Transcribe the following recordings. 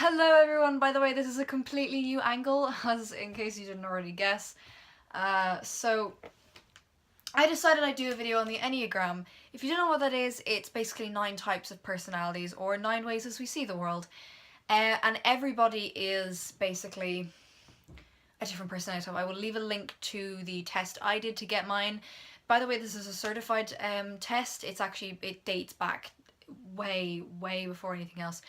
Hello everyone, by the way, this is a completely new angle, as in case you didn't already guess. So I decided I'd do a video on the Enneagram. If you don't know what that is, it's basically 9 types of personalities, or 9 ways as we see the world. And everybody is basically a different personality type. I will leave a link to the test I did to get mine. By the way, this is a certified test. It dates back way before anything else.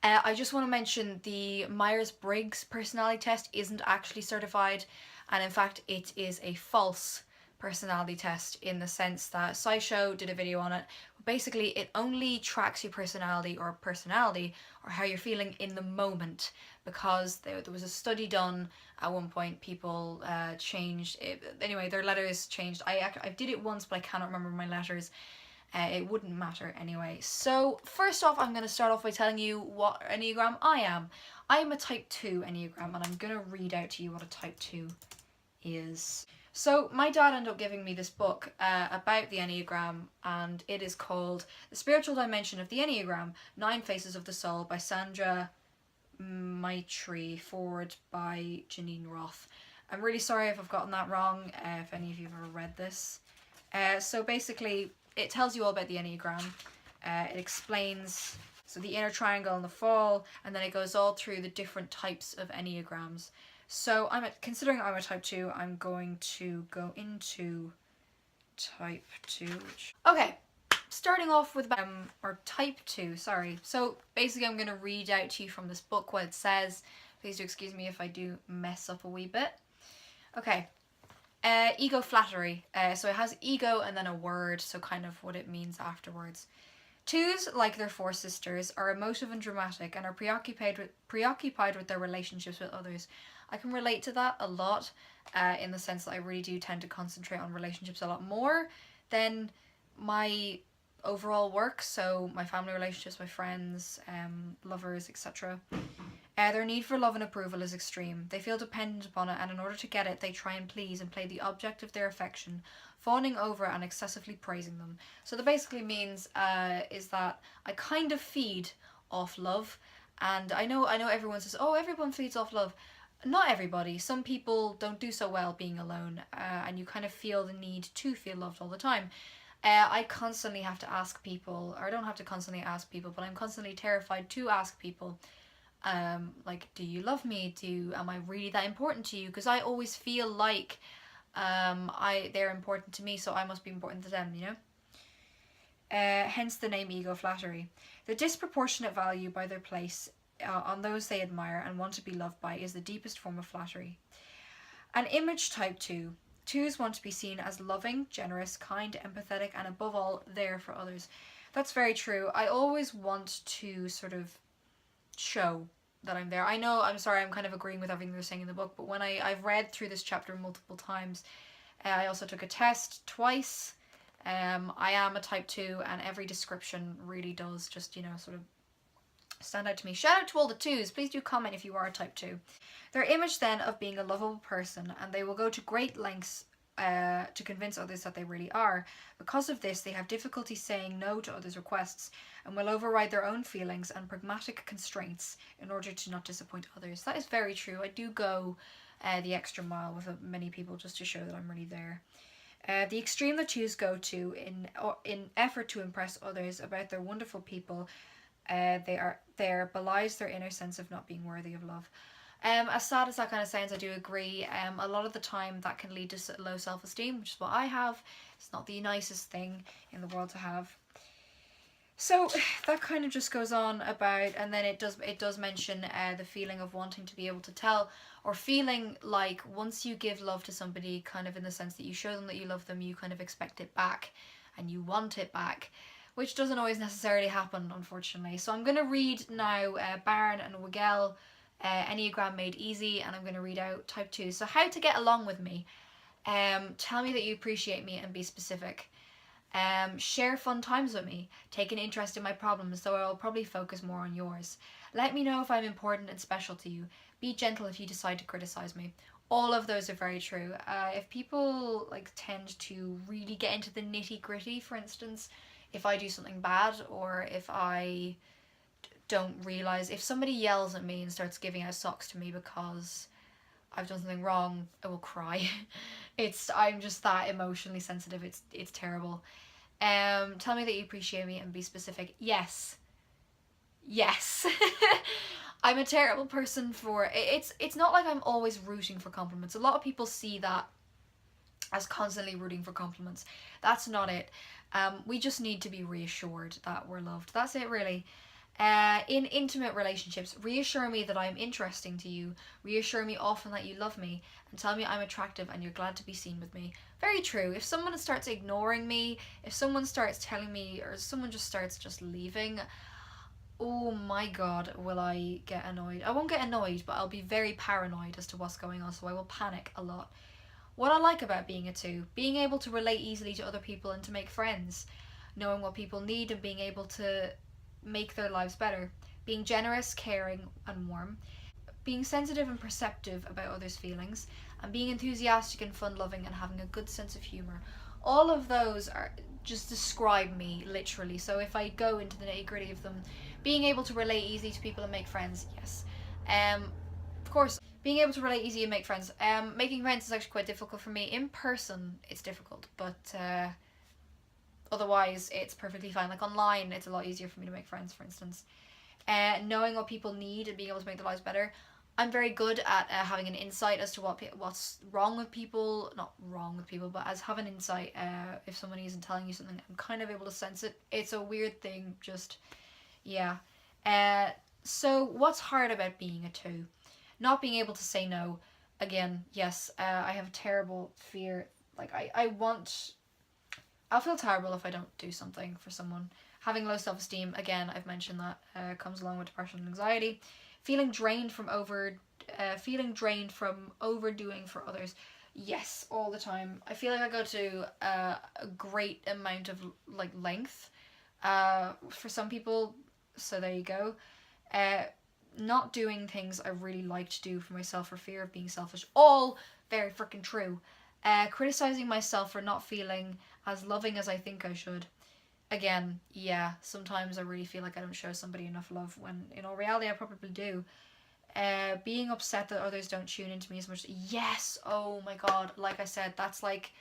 I just want to mention the Myers-Briggs personality test isn't actually certified, and in fact it is a false personality test in the sense that SciShow did a video on it. Basically, it only tracks your personality or how you're feeling in the moment, because there was a study done at one point. People changed it. Anyway, their letters changed. I did it once, but I cannot remember my letters. It wouldn't matter anyway. So first off, I'm going to start off by telling you what Enneagram I am. I am a type 2 Enneagram, and I'm going to read out to you what a type 2 is. So my dad ended up giving me this book about the Enneagram, and it is called The Spiritual Dimension of the Enneagram, 9 Faces of the Soul by Sandra Maitri, forward by Janine Roth. I'm really sorry if I've gotten that wrong, if any of you have ever read this. So basically, it tells you all about the Enneagram. It explains the inner triangle and the fall, and then it goes all through the different types of Enneagrams. So considering I'm a type 2, I'm going to go into type 2. Okay, starting off with or type 2, sorry. So basically I'm going to read out to you from this book what it says. Please do excuse me if I do mess up a wee bit. Okay. Ego flattery. So it has ego and then a word, so kind of what it means afterwards. 2s, like their 4 sisters, are emotive and dramatic and are preoccupied with their relationships with others. I can relate to that a lot, in the sense that I really do tend to concentrate on relationships a lot more than my overall work, so my family relationships, my friends, lovers, etc. Their need for love and approval is extreme. They feel dependent upon it, and in order to get it, they try and please and play the object of their affection, fawning over and excessively praising them. So that basically means is that I kind of feed off love, and I know everyone says, oh, everyone feeds off love. Not everybody. Some people don't do so well being alone, and you kind of feel the need to feel loved all the time. I constantly have to ask people, or I don't have to constantly ask people, but I'm constantly terrified to ask people, like, do you love me? Am I really that important to you? Because I always feel like they're important to me, so I must be important to them, you know? Hence the name ego flattery. The disproportionate value by their place on those they admire and want to be loved by is the deepest form of flattery. An image type 2. 2s want to be seen as loving, generous, kind, empathetic, and above all, there for others. That's very true. I always want to sort of show that I'm there. I know, I'm sorry, I'm kind of agreeing with everything they're saying in the book, but when I've read through this chapter multiple times, I also took a test twice. I am a type 2, and every description really does just, sort of stand out to me. Shout out to all the 2s. Please do comment if you are a type 2. Their image then of being a lovable person, and they will go to great lengths to convince others that they really are. Because of this, they have difficulty saying no to others' requests and will override their own feelings and pragmatic constraints in order to not disappoint others. That is very true. I do go the extra mile with many people just to show that I'm really there. The extreme the 2s go to in effort to impress others about their wonderful people, there belies their inner sense of not being worthy of love. As sad as that kind of sounds, I do agree. A lot of the time that can lead to low self-esteem, which is what I have. It's not the nicest thing in the world to have. So that kind of just goes on about, and then it does mention the feeling of wanting to be able to tell, or feeling like once you give love to somebody, kind of in the sense that you show them that you love them, you kind of expect it back and you want it back, which doesn't always necessarily happen, unfortunately. So I'm going to read now Barron and Wigel, Enneagram Made Easy, and I'm going to read out type 2. So how to get along with me. Tell me that you appreciate me and be specific. Share fun times with me. Take an interest in my problems, though I will probably focus more on yours. Let me know if I'm important and special to you. Be gentle if you decide to criticize me. All of those are very true. If people tend to really get into the nitty gritty, for instance, if I do something bad, or if I don't realise, if somebody yells at me and starts giving out socks to me because I've done something wrong, I will cry. I'm just that emotionally sensitive. It's terrible. Tell me that you appreciate me and be specific. Yes. Yes. I'm a terrible person for it's not like I'm always rooting for compliments. A lot of people see that as constantly rooting for compliments. That's not it. We just need to be reassured that we're loved. That's it, really. In intimate relationships, reassure me that I'm interesting to you. Reassure me often that you love me, and tell me I'm attractive and you're glad to be seen with me. Very true. If someone starts ignoring me, if someone starts telling me, or someone just starts just leaving, oh my god, will I get annoyed. I won't get annoyed, but I'll be very paranoid as to what's going on, so I will panic a lot. What I like about being a 2, being able to relate easily to other people and to make friends, knowing what people need and being able to make their lives better, being generous, caring and warm, being sensitive and perceptive about others' feelings, and being enthusiastic and fun-loving and having a good sense of humour. All of those are just describe me, literally. So if I go into the nitty-gritty of them, being able to relate easily to people and make friends, yes. Of course, being able to relate easily and make friends. Making friends is actually quite difficult for me. In person, it's difficult, but otherwise, it's perfectly fine. Like online, it's a lot easier for me to make friends, for instance. Knowing what people need and being able to make their lives better. I'm very good at having an insight as to what's wrong with people. Not wrong with people, but as have an insight. If someone isn't telling you something, I'm kind of able to sense it. It's a weird thing, just, yeah. So what's hard about being a 2? Not being able to say no. Again, yes, I have a terrible fear. Like, I'll feel terrible if I don't do something for someone. Having low self-esteem, again, I've mentioned that, comes along with depression and anxiety. Feeling drained from overdoing for others. Yes, all the time. I feel like I go to a great amount of like length for some people, so there you go. Not doing things I really like to do for myself for fear of being selfish. All very freaking true. Criticizing myself for not feeling as loving as I think I should. Again, yeah, sometimes I really feel like I don't show somebody enough love when in all reality I probably do. Being upset that others don't tune into me as much. Yes, oh my god, like I said, that's like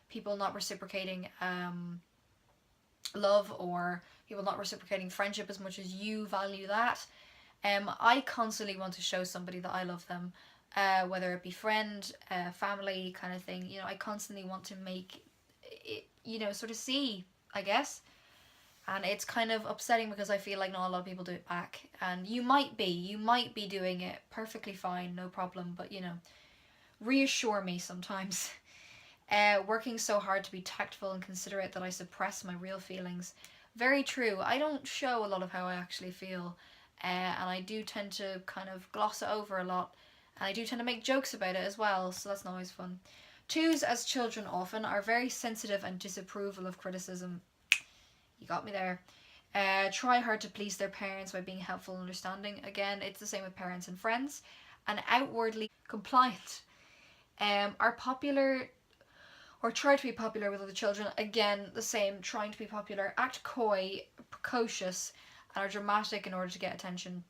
people not reciprocating love, or people not reciprocating friendship as much as you value that. I constantly want to show somebody that I love them, whether it be friend, family kind of thing. I constantly want to make it, sort of see, I guess. And it's kind of upsetting because I feel like not a lot of people do it back. And you might be doing it perfectly fine, no problem, but reassure me sometimes. Working so hard to be tactful and considerate that I suppress my real feelings. Very true. I don't show a lot of how I actually feel. And I do tend to kind of gloss it over a lot. And I do tend to make jokes about it as well, so that's not always fun. 2s, as children often, are very sensitive and disapproval of criticism. You got me there. Try hard to please their parents by being helpful and understanding. Again, it's the same with parents and friends. And outwardly compliant. Are popular or try to be popular with other children. Again, the same, trying to be popular. Act coy, precocious, and are dramatic in order to get attention.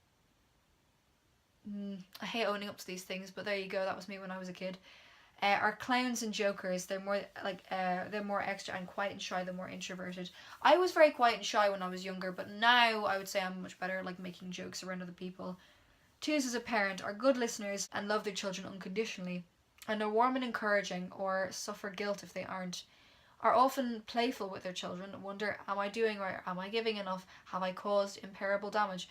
I hate owning up to these things, but there you go, that was me when I was a kid. Are clowns and jokers. They're more they're more extra and quiet and shy. They're more introverted. I was very quiet and shy when I was younger, but now I would say I'm much better like making jokes around other people. 2s, as a parent, are good listeners and love their children unconditionally, and are warm and encouraging, or suffer guilt if they aren't. Are often playful with their children, wonder, am I doing right? Am I giving enough? Have I caused irreparable damage?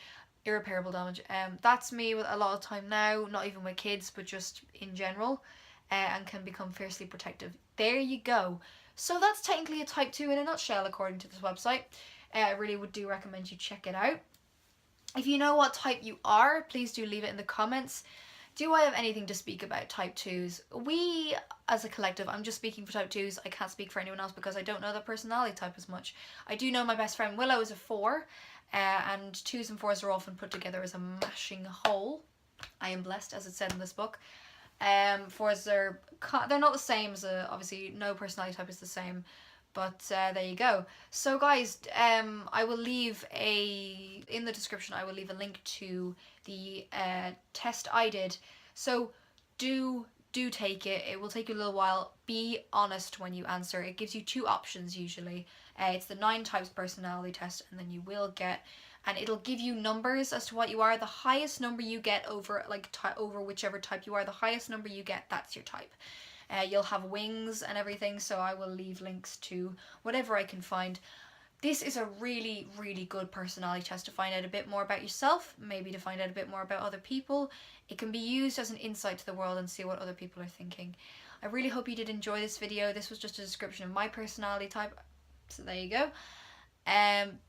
That's me with a lot of time now, not even with kids, but just in general. And can become fiercely protective. There you go. So that's technically a type 2 in a nutshell, according to this website. I really do recommend you check it out. If you know what type you are, please do leave it in the comments. Do I have anything to speak about type 2s? We, as a collective, I'm just speaking for type 2s. I can't speak for anyone else because I don't know their personality type as much. I do know my best friend Willow is a 4, and 2s and 4s are often put together as a mashing whole. I am blessed, as it said in this book. 4s they're not the same as obviously no personality type is the same, But there you go. So guys, I will leave in the description, I will leave a link to the test I did. So do take it. It will take you a little while. Be honest when you answer. It gives you 2 options usually. It's the 9 types personality test, and then you will get, and it'll give you numbers as to what you are. The highest number you get over over whichever type you are, the highest number you get, that's your type. You'll have wings and everything, so I will leave links to whatever I can find. This is a really, really good personality test to find out a bit more about yourself, maybe to find out a bit more about other people. It can be used as an insight to the world and see what other people are thinking. I really hope you did enjoy this video. This was just a description of my personality type, so there you go.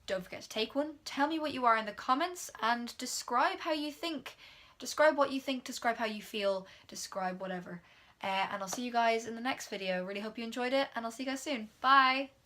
Don't forget to take one. Tell me what you are in the comments and describe how you think. Describe what you think, describe how you feel, describe whatever. And I'll see you guys in the next video. Really hope you enjoyed it, and I'll see you guys soon. Bye!